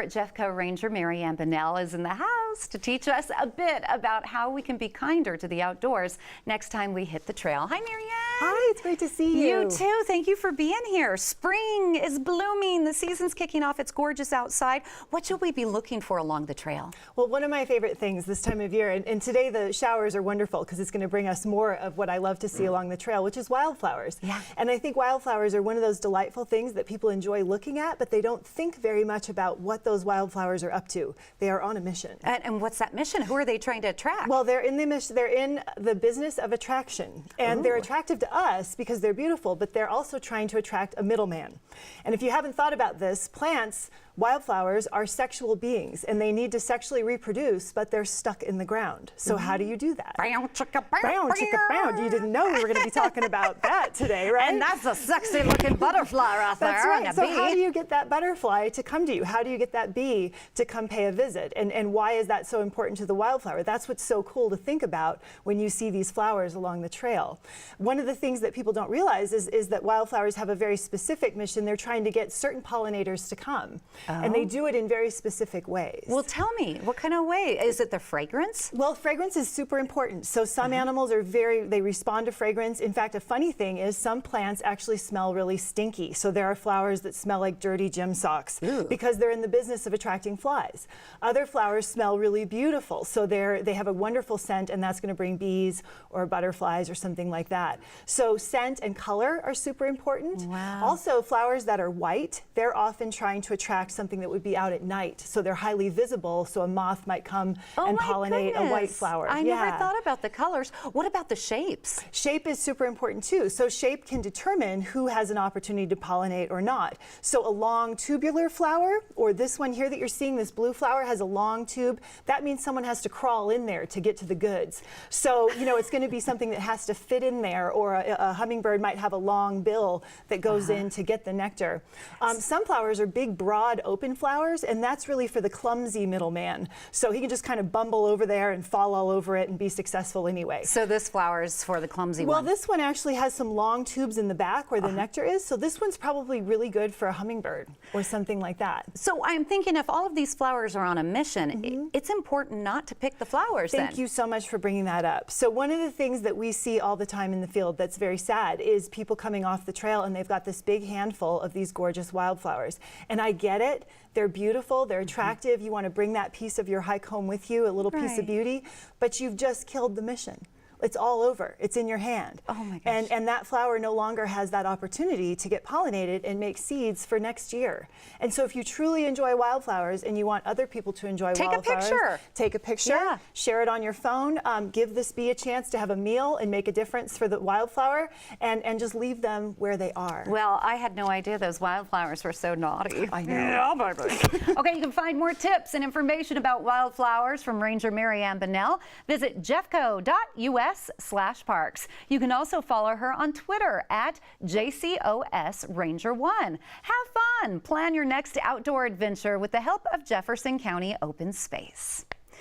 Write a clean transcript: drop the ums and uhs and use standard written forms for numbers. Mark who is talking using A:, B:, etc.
A: favorite Jeffco Ranger, Mary Ann Bonnell, is in the house to teach us a bit about how we can be kinder to the outdoors next time we hit the trail. Hi, Mary Ann.
B: Hi, it's great to see you.
A: You too. Thank you for being here. Spring is blooming. The season's kicking off. It's gorgeous outside. What should we be looking for along the trail?
B: Well, one of my favorite things this time of year, and today the showers are wonderful because it's going to bring us more of what I love to see along the trail, which is wildflowers.
A: Yeah.
B: And I think wildflowers are one of those delightful things that people enjoy looking at, but they don't think very much about what those wildflowers are up to. They are on a mission.
A: And what's that mission? Who are they trying to attract?
B: Well, they're in the mission. They're in the business of attraction, and they're attractive to us because they're beautiful, but they're also trying to attract a middleman. And if you haven't thought about this, plants, wildflowers are sexual beings, and they need to sexually reproduce, but they're stuck in the ground. So how do you do that?
A: Brown chicka, brown,
B: Brown chicka, brown. You didn't know we were going to be talking about that today, right?
A: And that's a sexy looking butterfly right there.
B: That's right.
A: And a
B: So
A: bee.
B: how do you get that butterfly to come to you? How do you get that bee to come pay a visit? And why is that so important to the wildflower? That's what's so cool to think about when you see these flowers along the trail. One of the things that people don't realize is that wildflowers have a very specific mission. They're trying to get certain pollinators to come. And they do it in very specific ways.
A: Well, tell me, what kind of way? Is it the fragrance?
B: Well, fragrance is super important. So some animals are they respond to fragrance. In fact, a funny thing is some plants actually smell really stinky. So there are flowers that smell like dirty gym socks because they're in the business of attracting flies. Other flowers smell really beautiful. So they have a wonderful scent, and that's going to bring bees or butterflies or something like that. So scent and color are super important.
A: Wow.
B: Also, flowers that are white, they're often trying to attract something that would be out at night. So they're highly visible, so a moth might come and pollinate a white flower.
A: I never thought about the colors. What about the shapes?
B: Shape is super important too. So shape can determine who has an opportunity to pollinate or not. So a long tubular flower, or this one here that you're seeing, this blue flower has a long tube, that means someone has to crawl in there to get to the goods. So, you know, it's going to be something that has to fit in there, or a hummingbird might have a long bill that goes in to get the nectar. Some flowers are big, broad, open flowers, and that's really for the clumsy middleman. So he can just kind of bumble over there and fall all over it and be successful anyway.
A: So this flower is for the clumsy one.
B: Well, this one actually has some long tubes in the back where the nectar is, so this one's probably really good for a hummingbird or something like that.
A: So I'm thinking if all of these flowers are on a mission, it's important not to pick the flowers then.
B: Thank you so much for bringing that up. So one of the things that we see all the time in the field that's very sad is people coming off the trail and they've got this big handful of these gorgeous wildflowers. And I get it. They're beautiful, they're attractive. You want to bring that piece of your hike home with you, a little piece of beauty, but you've just killed the mission. It's all over. It's in your hand.
A: Oh my gosh.
B: And that flower no longer has that opportunity to get pollinated and make seeds for next year. And so if you truly enjoy wildflowers and you want other people to enjoy wildflowers, take a picture, share it on your phone, give this bee a chance to have a meal and make a difference for the wildflower, and just leave them where they are.
A: Well, I had no idea those wildflowers were so naughty.
B: I know.
A: Yeah, baby. Okay, you can find more tips and information about wildflowers from Ranger Mary Ann Bonnell. Visit jeffco.us/parks. You can also follow her on Twitter at JCOSRanger1. Have fun. Plan your next outdoor adventure with the help of Jefferson County Open Space.